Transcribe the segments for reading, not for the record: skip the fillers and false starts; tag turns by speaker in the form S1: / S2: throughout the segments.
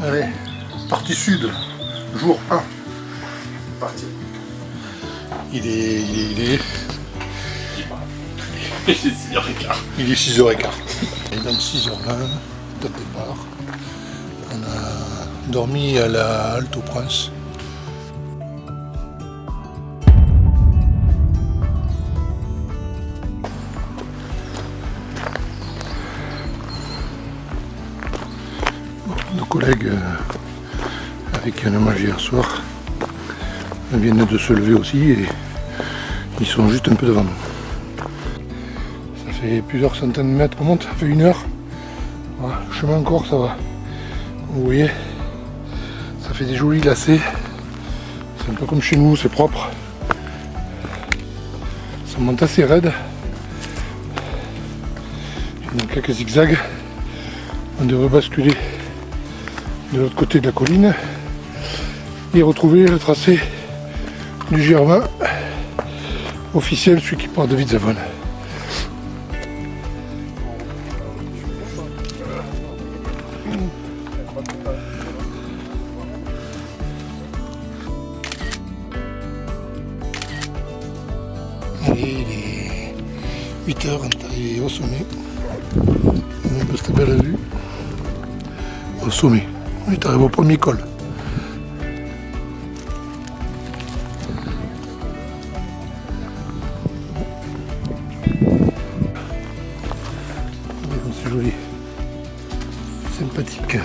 S1: Allez, partie sud, jour 1. Parti. Il est
S2: 6h15.
S1: Il est 6h15. Et donc 6h20, top départ. On a dormi à la halte au Prince. Nos collègues avec qui on a mangé hier soir viennent de se lever aussi et ils sont juste un peu devant nous. Ça fait plusieurs centaines de mètres qu'on monte, ça fait 1 heure. Voilà, le chemin encore ça va. Vous voyez, ça fait des jolis lacets. C'est un peu comme chez nous, c'est propre. Ça monte assez raide. Il y a quelques zigzags. On devrait basculer de l'autre côté de la colline et retrouver le tracé du GR20 officiel, celui qui part de Witzavon. Et il est 8h, on est arrivé au sommet. On a cette belle vue. Au sommet. On est arrivé au premier col. Regardez comme c'est joli. Sympathique.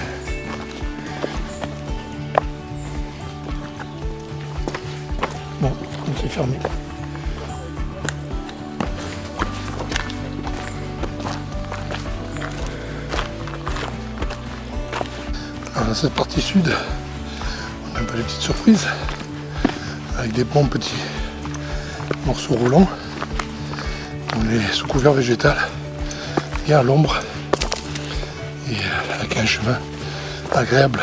S1: Bon, c'est fermé. Alors dans cette partie sud, on a un peu des petites surprises avec des bons petits morceaux roulants. On est sous couvert végétal, bien à l'ombre et avec un chemin agréable.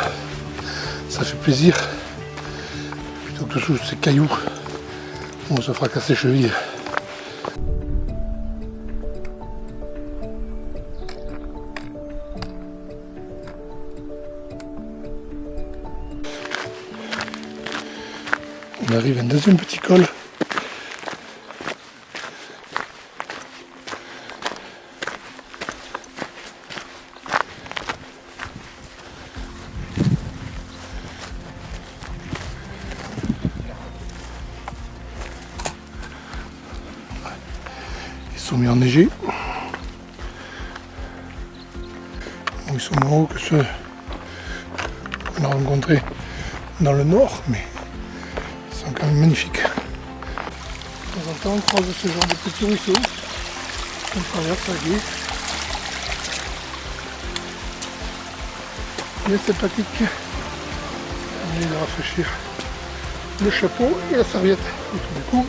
S1: Ça fait plaisir plutôt que sous ces cailloux où on se fracasse les chevilles. On arrive à un deuxième petit col. Ils sont mis enneigés. Ils sont moins hauts que ceux qu'on a rencontrés dans le nord, mais ils sont quand même magnifiques. De temps en temps, on croise ce genre de petits ruisseaux qu'on traverse à gué. Mais sympathique. On vient de rafraîchir le chapeau et la serviette autour du cou.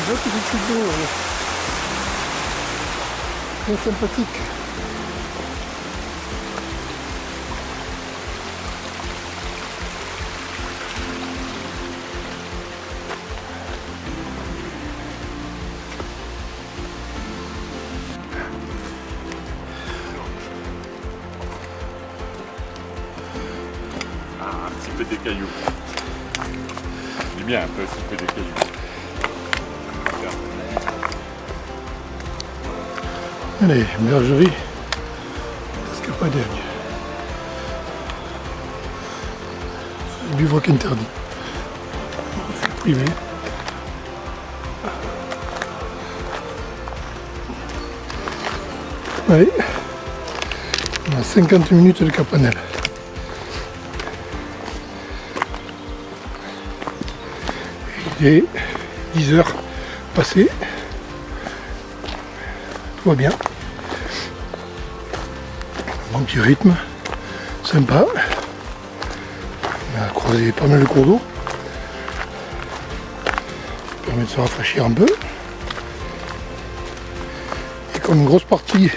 S1: Déjà petite chute d'eau, bien sympathique.
S2: Ah, un petit peu des cailloux. Du bien un petit peu des cailloux.
S1: Allez, bergerie, escapade c'est du bivouac interdit. C'est privé. Allez, on a 50 minutes de Capanel. Il est 10h passées. Tout va bien. Bon petit rythme, sympa. On a croisé pas mal de cours d'eau. Ça permet de se rafraîchir un peu. comme une grosse partie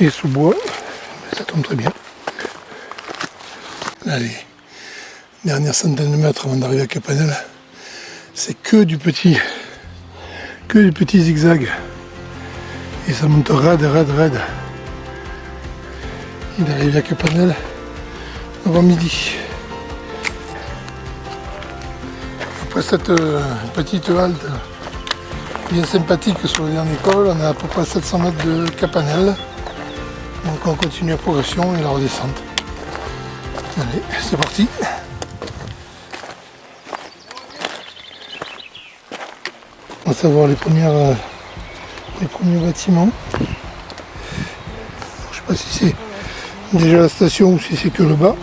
S1: est sous bois, ça tombe très bien. Là, les dernières centaines de mètres avant d'arriver à Capanel, c'est que du petit zigzag. Et ça monte raide. Il arrive à Capanel avant midi. Après cette petite halte bien sympathique sur le dernier col, on est à peu près 700 mètres de Capanel. Donc on continue la progression et la redescente. Allez, c'est parti. On va savoir les premiers bâtiments. Je sais pas si c'est déjà la station ou si c'est que le bas.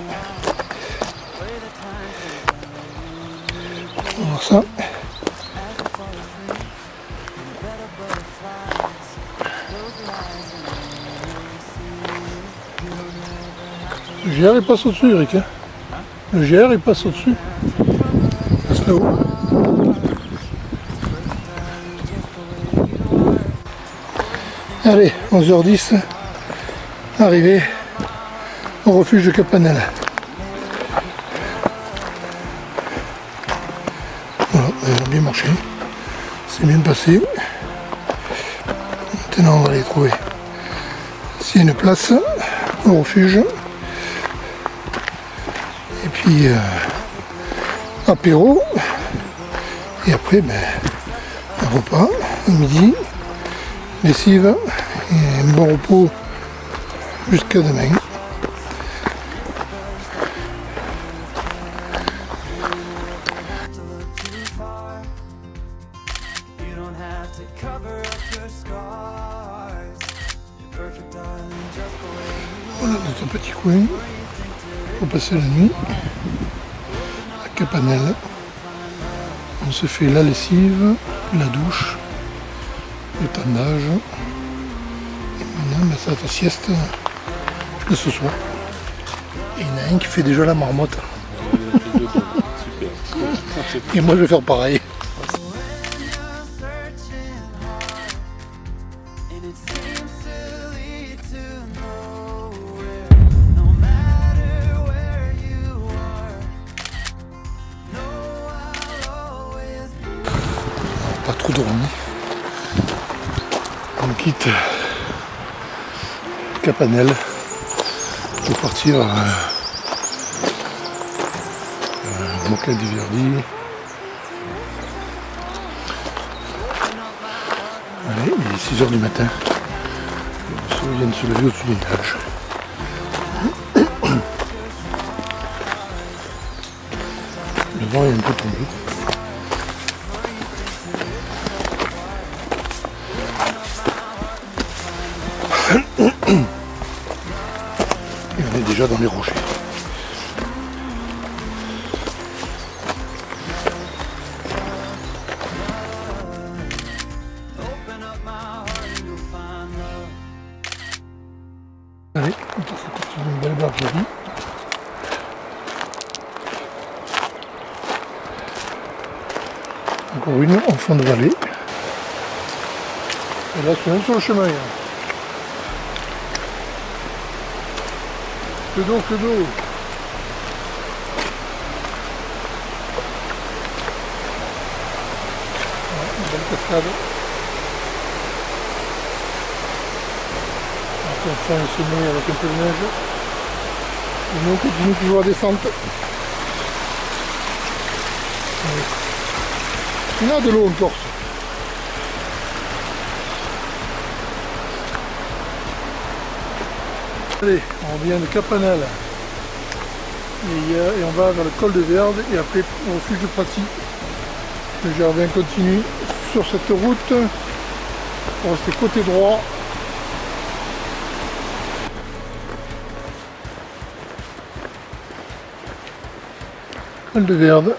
S1: On va voir ça. Le GR il passe au-dessus, Eric. Hein, le GR il passe au-dessus. Il passe là-haut. Allez, 11h10, arrivé au refuge de Capanel. Voilà, on a bien marché, c'est bien passé. Maintenant on va aller trouver s'il y a une place au refuge. Et puis apéro. Et après un repas à midi. Lessive et un bon repos jusqu'à demain. Voilà notre petit coin pour passer la nuit à Capanel. On se fait la lessive, la douche, le tannage et maintenant ça va être sieste jusqu'à ce soir. Et il y en a un qui fait déjà la marmotte. Et moi je vais faire pareil. Pas trop dormi. On quitte Capanel pour partir à Moca di Verdi. Allez, il est 6h du matin. Le soleil vient de se lever au-dessus des nuages. Le vent est un peu tombé. Et on est déjà dans les rochers. Allez, on va continuer une belle bergerie. Encore une en fond de vallée. Et là, c'est sur le chemin. Que d'eau. Une belle cascade. Attention, il se met avec un peu de neige. Et nous on continue toujours la descente. Il y a de l'eau en Corse. Allez, on vient de Capanel et on va vers le col de Verde et après au refuge de Prati. Le Gervin continue sur cette route. On va rester côté droit. Col de Verde.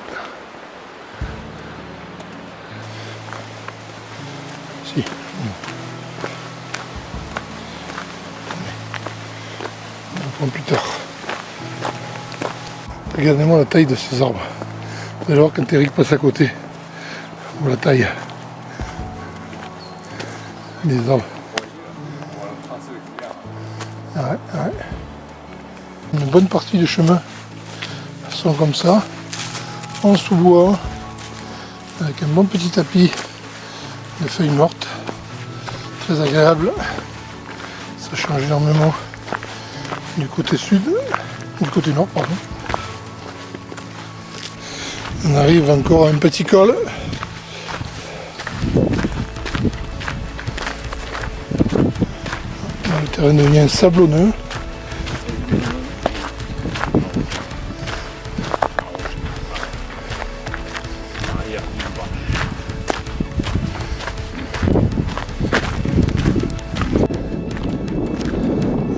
S1: Si. Plus tard. Regardez-moi la taille de ces arbres. Vous allez voir quand Eric passe à côté. Ou la taille des arbres. Ouais. Une bonne partie du chemin sont comme ça, en sous-bois, avec un bon petit tapis de feuilles mortes, très agréable. Ça change énormément du côté sud, du côté nord, pardon. On arrive encore à un petit col. Le terrain devient sablonneux.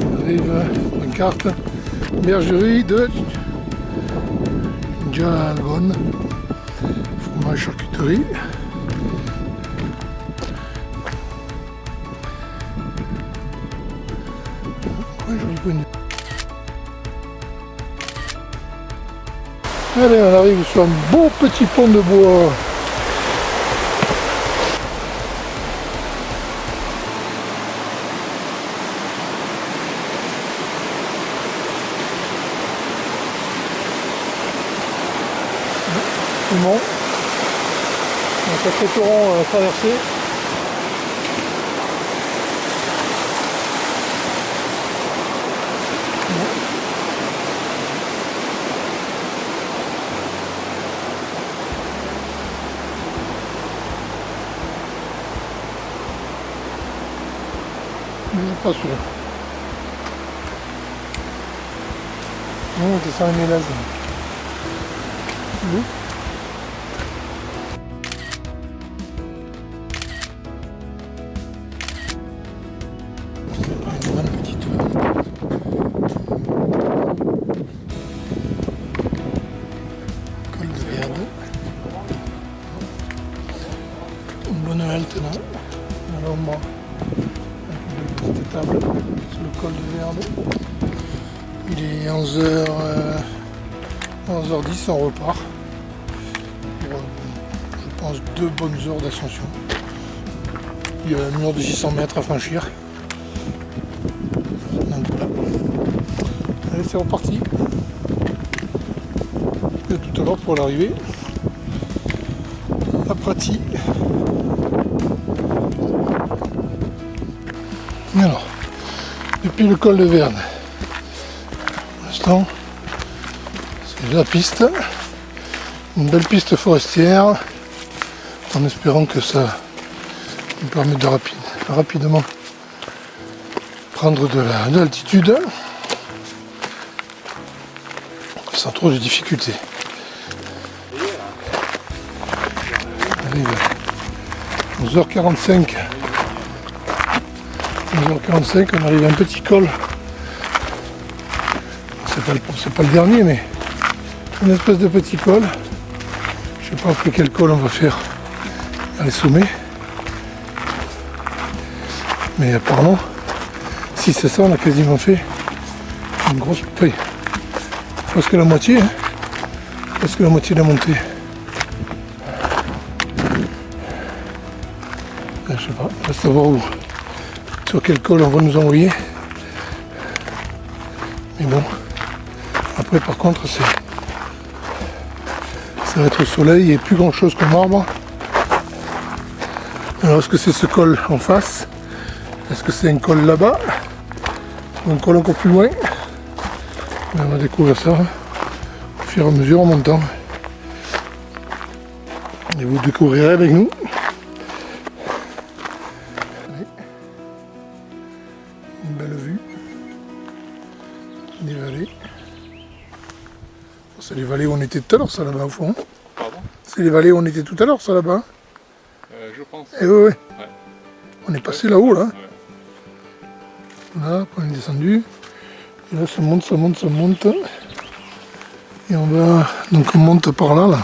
S1: On arrive à une carte bergerie de Diagon, fromage charcuterie. Ouais, joli coin. Allez, on arrive sur un beau petit pont de bois. Tout le monde. Un sacré torrent à traverser. Pas sûr. Non, c'est ça, un mélange. Une bonne petite col de Verde. Une bonne halte là, à l'ombre. Petite table sur le col de Verde. Il est 11h10, on repart pour, je pense, 2 bonnes heures d'ascension. Il y a un mur de 600 mètres à franchir. Donc voilà. Allez, c'est reparti. Et tout à l'heure pour l'arrivée à Praty. Alors, depuis le col de Verne, pour l'instant, c'est la piste, une belle piste forestière, en espérant que ça nous permette de rapidement prendre de l'altitude, sans trop de difficultés. On arrive à 11h45. 11h45, on arrive à un petit col. C'est pas le dernier, mais une espèce de petit col. Je sais pas après quel col on va faire à les sommets. Mais apparemment, si c'est ça, on a quasiment fait une grosse paille. Presque la moitié, hein. Presque la moitié de la montée. Je sais pas, on va savoir où. Sur quel col on va nous envoyer. Mais bon, après par contre ça va être au soleil et plus grand chose que marbre. Alors est-ce que c'est ce col en face? Est-ce que c'est un col là-bas? Ou un col encore plus loin? On va découvrir ça au fur et à mesure en montant. Et vous découvrirez avec nous. Une belle vue des vallées. C'est les vallées où on était tout à l'heure, ça là-bas au fond.
S2: Pardon?
S1: C'est les vallées où on était tout à l'heure, ça là-bas.
S2: Je pense.
S1: Eh oui, oui.
S2: Ouais.
S1: On est passé là-haut, là.
S2: Ouais.
S1: Là, après on est descendu. Et là, ça monte, ça monte, ça monte. Et on va. Donc on monte par là, là.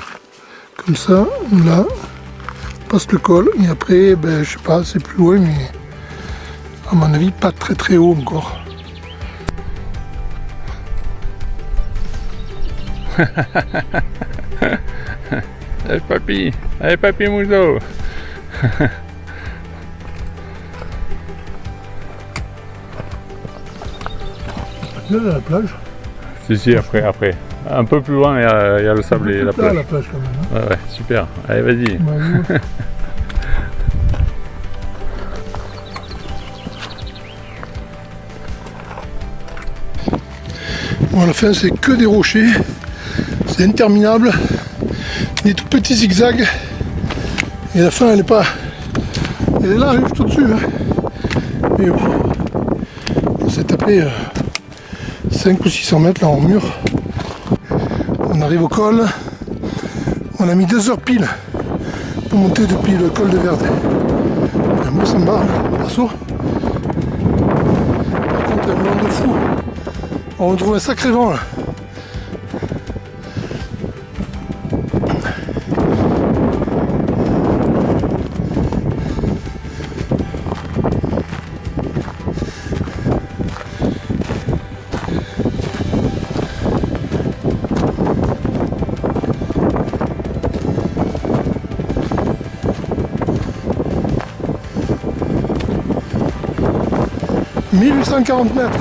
S1: Comme ça, là. On passe le col. Et après, ben, je sais pas, c'est plus loin, mais à mon avis, pas très très haut encore.
S2: Allez papy Mouzo.
S1: Là, la plage.
S2: Si, après. Un peu plus loin, il y a le sable et la plage.
S1: La plage quand même. Hein.
S2: Ouais, super. Allez, vas-y.
S1: Bon, à la fin, c'est que des rochers. C'est interminable. Des tout petits zigzags. Et la fin, elle est pas... Elle est là, juste au-dessus. Hein. Et on s'est tapé 5 ou 600 mètres là en mur. On arrive au col. On a mis 2 heures pile pour monter depuis le col de Verde. Moi ça me va, perso. Par contre, il y a un vent de fou. On retrouve un sacré vent là. « 1840 mètres,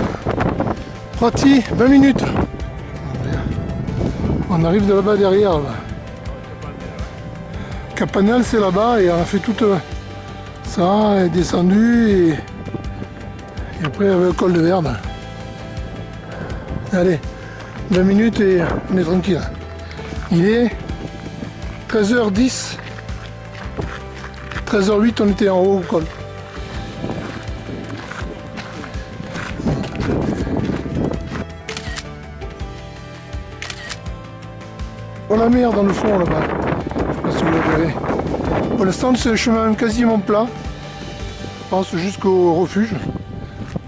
S1: Prati, 20 minutes. On arrive de là-bas derrière. Là. Capanel, c'est là-bas et on a fait tout ça, est descendu et après il y avait le col de Verde. Allez, 20 minutes et on est tranquille. Il est 13h10, 13h08, on était en haut au col. Oh la mer dans le fond là-bas, je sais pas si vous la verrez. Pour l'instant c'est le chemin quasiment plat, je pense jusqu'au refuge.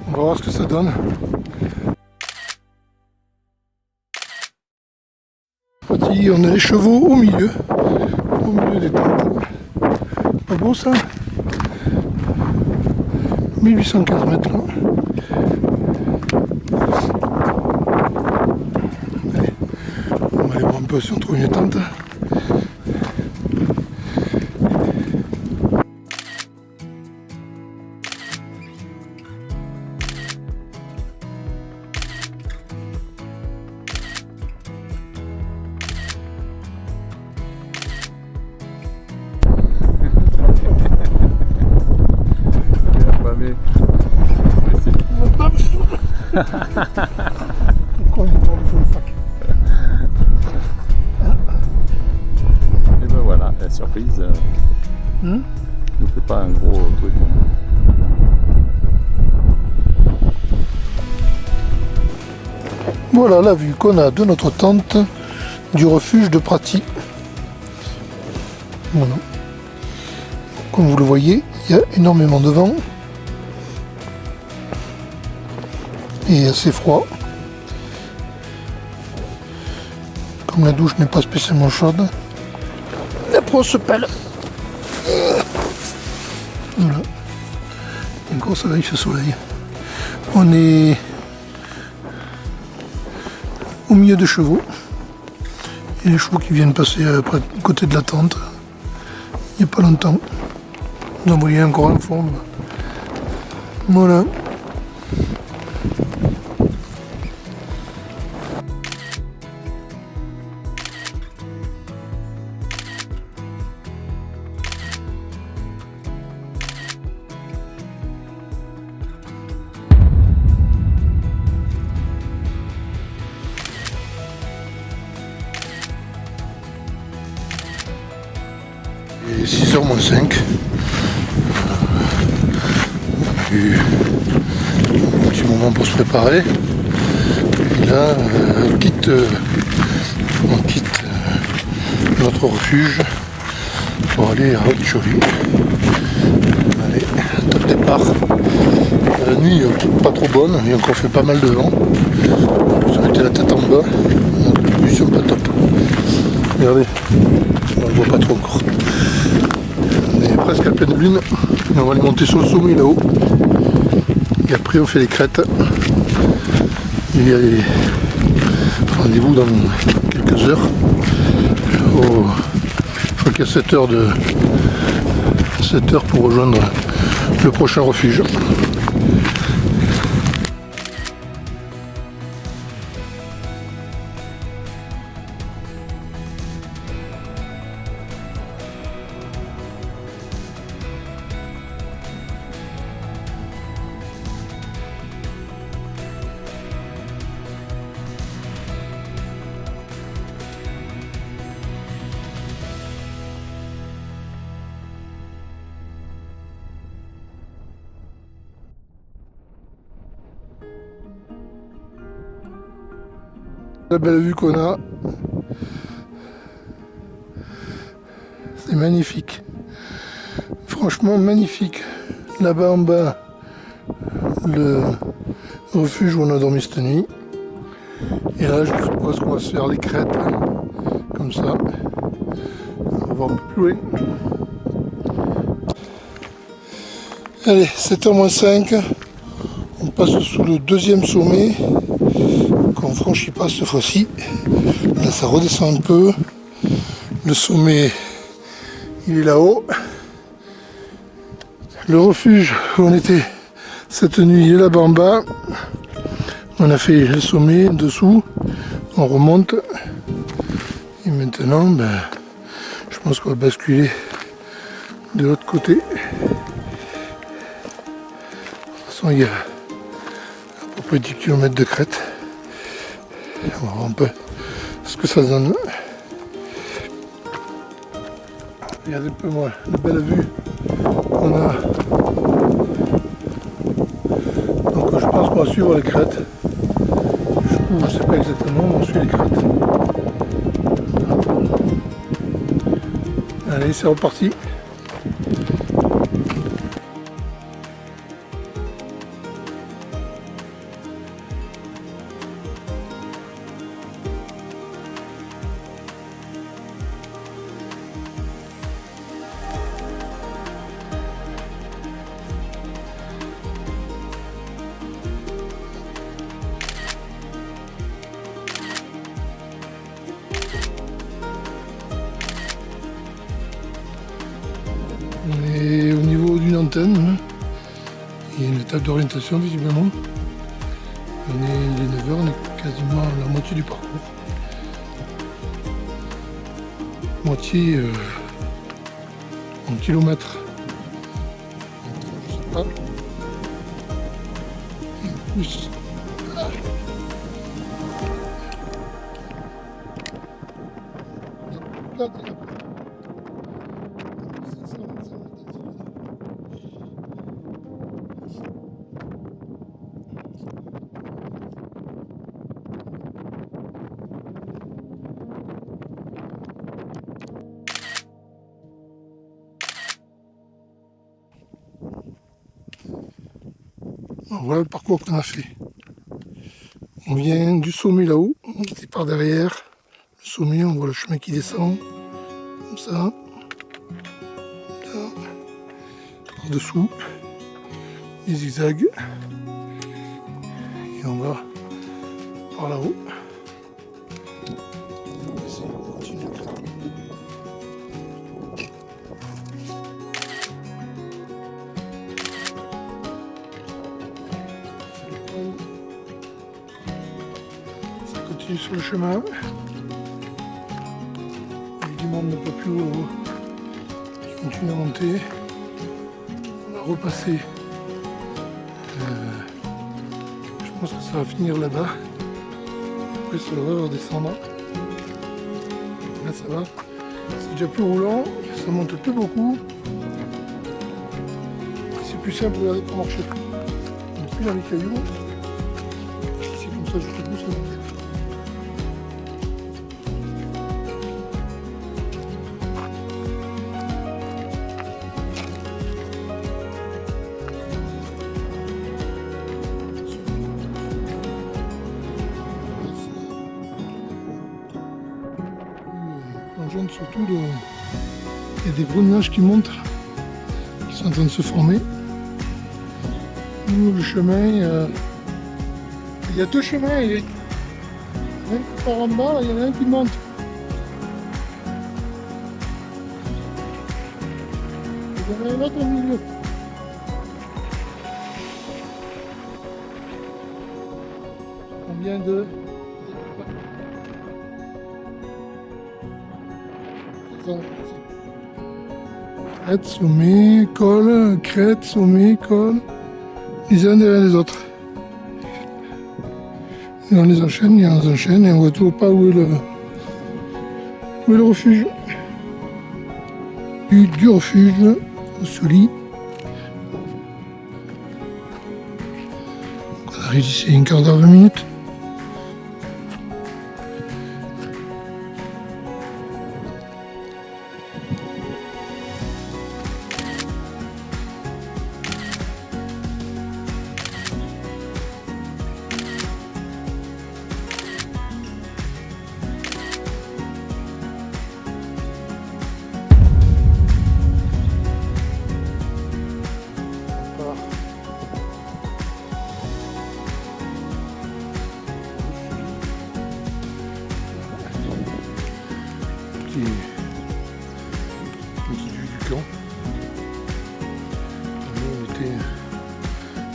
S1: On va voir ce que ça donne. Voici, on a les chevaux au milieu des tentes. Pas beau ça? 1815 mètres là. On va aller voir un peu si on trouve une tente.
S2: Et ben voilà, la surprise ne fait pas un gros truc.
S1: Voilà la vue qu'on a de notre tente du refuge de Prati. Voilà. Comme vous le voyez, il y a énormément de vent et assez froid. Comme la douche n'est pas spécialement chaude, après on se pèle. Voilà. Encore ça va avec ce soleil. On est au milieu de chevaux. Il y a les chevaux qui viennent passer à côté de la tente. Il n'y a pas longtemps. Vous en voyez encore en fond. Voilà. Il est 6h moins 5. On a eu un petit moment pour se préparer. Et là, on quitte notre refuge pour aller à Riccioli. Allez, top départ. La nuit pas trop bonne, il a encore fait pas mal de vent. On était la tête en bas, la position pas top. Regardez, on ne voit pas trop encore. On est presque à pleine lune, on va aller monter sur le sommet là-haut. Et après on fait les crêtes. Il y a les rendez-vous dans quelques heures. Je crois qu'il y a 7 heures pour rejoindre le prochain refuge. La belle vue qu'on a, c'est magnifique. Franchement magnifique. Là-bas en bas, le refuge où on a dormi cette nuit. Et là, je suppose qu'on va se faire les crêtes, comme ça. On va voir un peu plus loin. Allez, 7h-5. On passe sous le deuxième sommet qu'on ne franchit pas cette fois-ci. Là, ça redescend un peu. Le sommet, il est là-haut. Le refuge où on était cette nuit, il est là-bas en bas. On a fait le sommet dessous. On remonte. Et maintenant, je pense qu'on va basculer de l'autre côté. De toute façon, il y a à peu près 10 km de crête. On va voir un peu ce que ça donne. Regardez un peu moi, la belle vue qu'on a. Donc je pense qu'on va suivre les crêtes. Je ne sais pas exactement, mais on suit les crêtes. Allez, c'est reparti. On est au niveau d'une antenne. Il y a une table d'orientation visiblement. Il est 9h, on est quasiment à la moitié du parcours. Moitié en kilomètres. Je sais pas. Plus. Voilà le parcours qu'on a fait. On vient du sommet là-haut, on était par derrière. Le sommet, on voit le chemin qui descend, comme ça. Là, par dessous, les zigzags. Et on va par là-haut. On continue. Sur le chemin. Du monde ne peut plus haut. Je continue à monter. On va repasser. Je pense que ça va finir là-bas. Après ça va redescendre. Là ça va. C'est déjà plus roulant. Ça monte plus beaucoup. C'est plus simple pour marcher. On n'est plus dans les cailloux. C'est comme ça jusqu'au bout ça monte. Surtout, il y a des gros nuages qui montent, qui sont en train de se former. Nous, le chemin, il y a deux chemins, il y en a un qui part en bas, il y en a un qui monte. Il y en a un autre au milieu. Combien de... Crête, sommet, col, crête, sommet, col, les uns derrière les autres. Et on les enchaîne et on voit toujours pas où est le refuge. Du refuge au Souli. On arrive ici une quart d'heure, 20 minutes. construction. Nous on était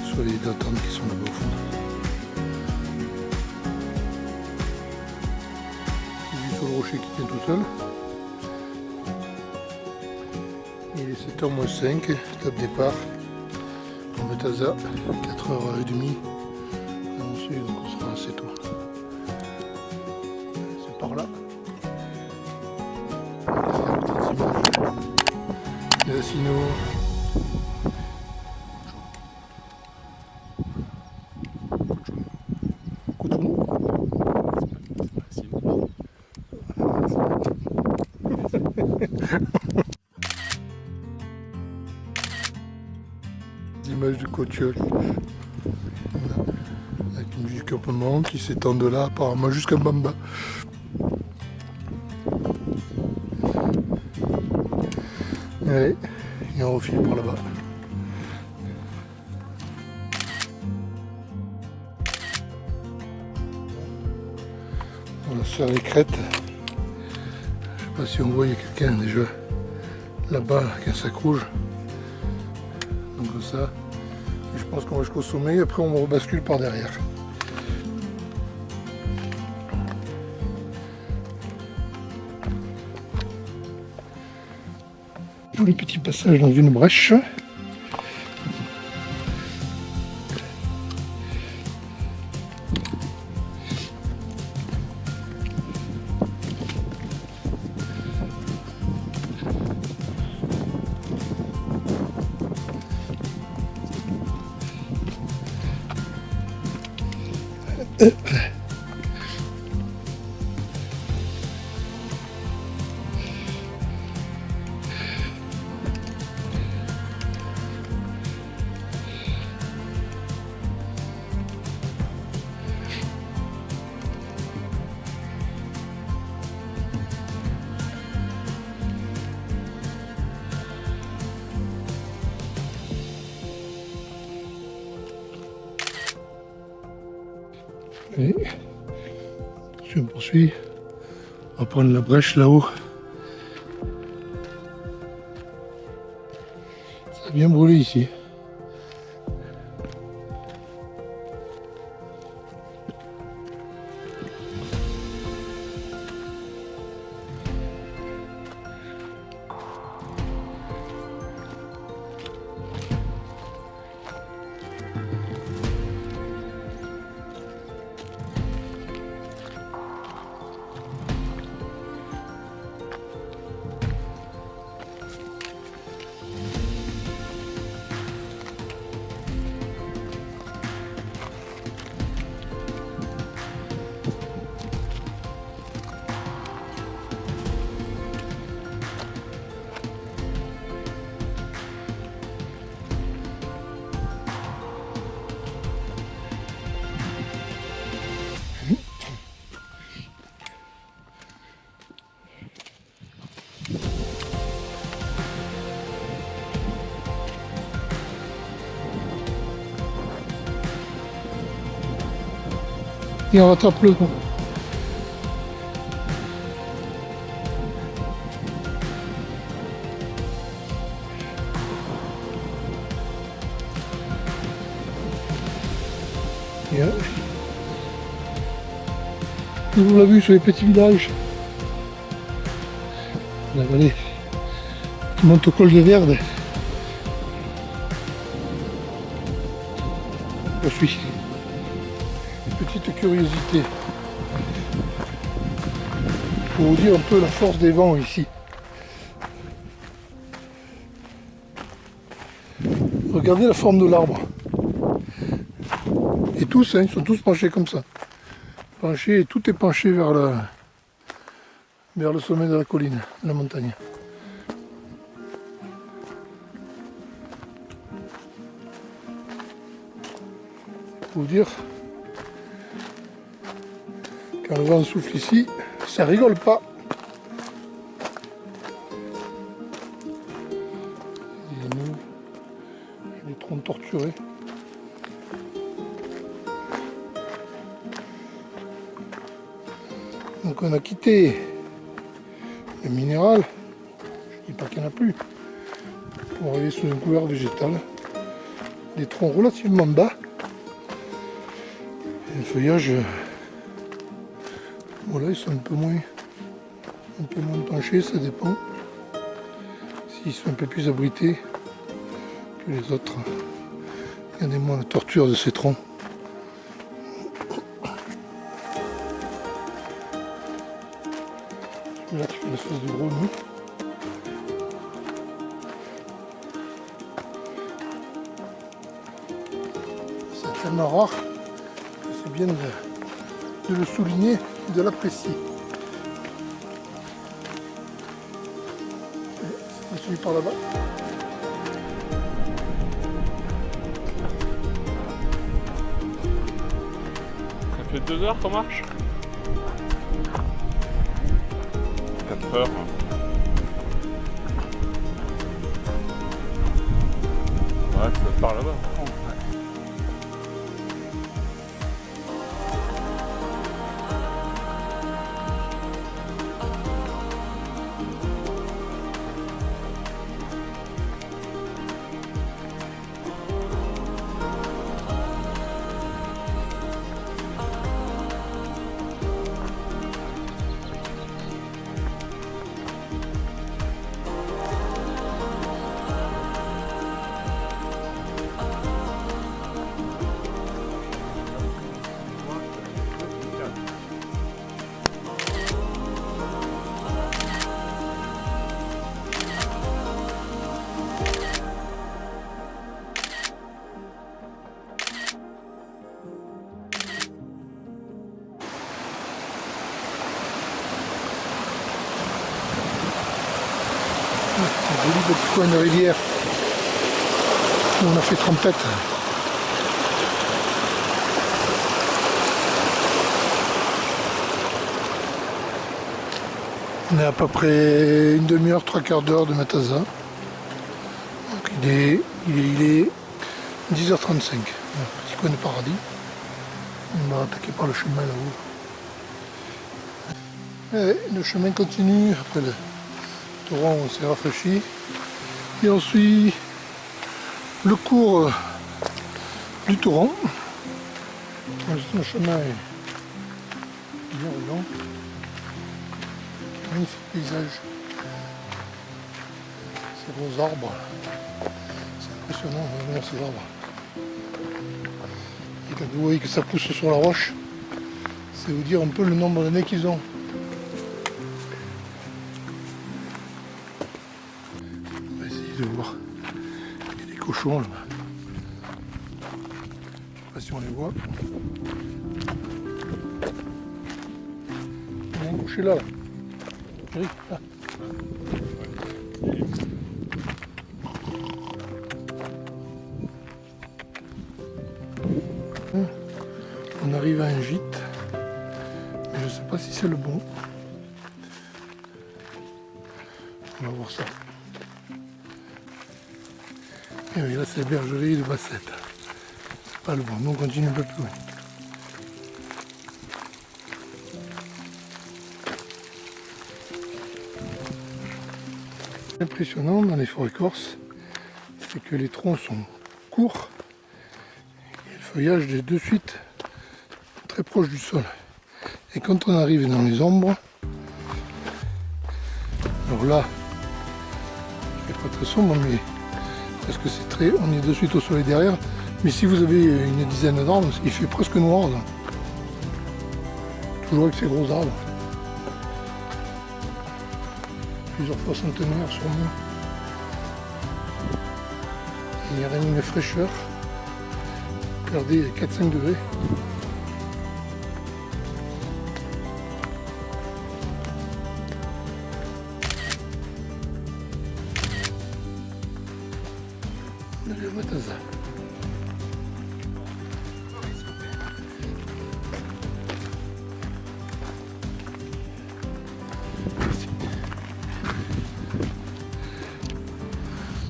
S1: sur les d'attente qui sont là-bas au fond. Vue sur le rocher qui tient tout seul. Il est 7h moins 5, étape départ. On met à ça, 4h30 annoncé, donc on sera assez tôt. C'est par là. Les acinos. Cotonou. L'image du Cotiol. Voilà. Avec une vue campement qui s'étend de là apparemment jusqu'à Bamba. Allez, et on refile par là-bas. On serre les crêtes. Je sais pas si on voit, il y a quelqu'un déjà là-bas avec un sac rouge. Donc comme ça. Et je pense qu'on va jusqu'au sommet et après on rebascule par derrière. Le petit passage dans une brèche. Et si on poursuit, on va prendre la brèche là-haut. Ça a bien brûlé ici. Et on rattrape le vent. Et là, on l'a vu sur les petits villages. La vallée qui monte au col de Verde. Je suis. Petite curiosité pour vous dire un peu la force des vents ici. Regardez la forme de l'arbre. Et tous, hein, ils sont tous penchés comme ça. Penchés, et tout est penché vers le sommet de la colline, de la montagne. Pour vous dire, quand le vent souffle ici, ça rigole pas. Les troncs torturés. Donc on a quitté le minéral, je dis pas qu'il n'y en a plus, On va arriver sous un couvert végétal. Des troncs relativement bas. Et le feuillage, voilà, ils sont un peu moins penchés, ça dépend. S'ils sont un peu plus abrités que les autres. Regardez-moi la torture de ces troncs. Là, tu fais une espèce de gros nœud. C'est tellement rare que c'est bien de le souligner et de l'apprécier. C'est celui par là-bas.
S2: Ça fait 2 heures qu'on marche. 4 heures. Ouais, ça part là-bas.
S1: Un joli petit coin de rivière où on a fait trempette. On est à peu près une demi-heure, 3/4 d'heure de Matasa. Donc il est 10h35. Petit coin de paradis. On va attaquer par le chemin là-haut. Et le chemin continue après le torrent, on s'est rafraîchi. Et on suit le cours du torrent. Le chemin est bien roulant. Magnifique paysage. Ces beaux arbres. C'est impressionnant de voir ces arbres. Et quand vous voyez que ça pousse sur la roche, c'est vous dire un peu le nombre d'années qu'ils ont. On va essayer de voir. Il y a des cochons là-bas. Je sais pas si on les voit. Il y a un cocher là. J'arrive là. On arrive à un gîte, mais je ne sais pas si c'est le bon. On va voir ça. Et oui, là c'est la bergerie de Bassette. C'est pas le bon, nous on continue un peu plus loin. Impressionnant dans les forêts corses, c'est que les troncs sont courts et le feuillage est de suite très proche du sol. Et quand on arrive dans les ombres, alors là, il fait pas très sombre, mais parce que c'est très, on est de suite au soleil derrière. Mais si vous avez une dizaine d'arbres, il fait presque noir là. Toujours avec ces gros arbres. Plusieurs fois centenaires sûrement. Il y a une fraîcheur. Regardez, 4-5 degrés. Le Matasa.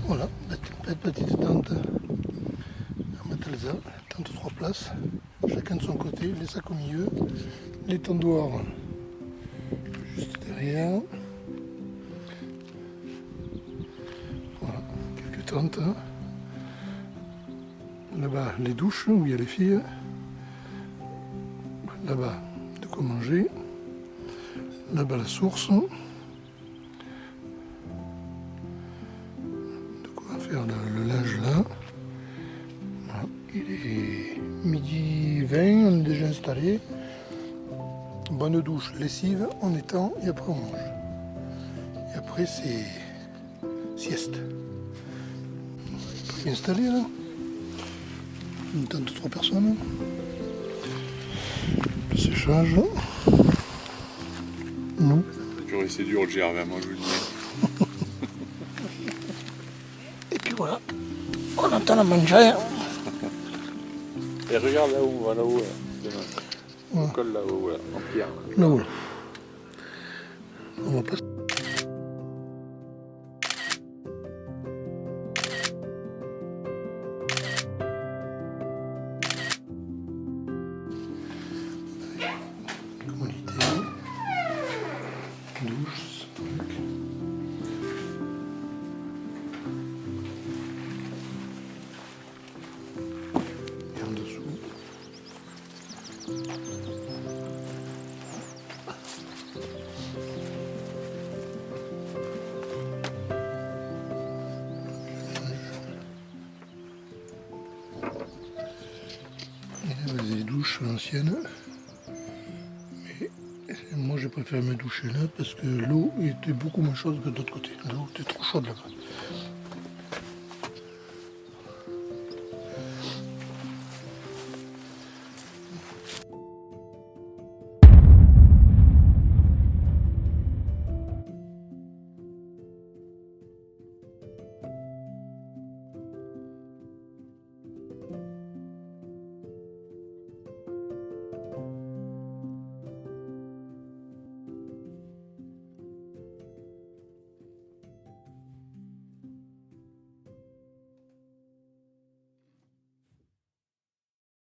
S1: Voilà, petite tente à Matalza, tente 3 places, chacun de son côté, les sacs au milieu, les tendoirs juste derrière. Voilà, quelques détente. Là-bas, les douches où il y a les filles. Là-bas, de quoi manger. Là-bas, la source. De quoi faire le linge là. Voilà. Il est midi 20, on est déjà installé. Bonne douche, lessive, on étend et après on mange. Et après c'est sieste. Pas bien installé là. On tente 3 personnes. Le séchage. Nous.
S2: J'aurais c'est dur le GR20, moi je vous le dis.
S1: Et puis voilà. On entend la manger.
S2: Et regarde là-haut, on va là-haut. On
S1: Ouais.
S2: colle là-haut, voilà, en pierre.
S1: Là-haut. On va pas. Commodité. Douche. Truc. Et en dessous. Il y avait des douches anciennes. Mais moi j'ai préféré me doucher là parce que l'eau était beaucoup moins chaude que de l'autre côté. L'eau était trop chaude là-bas.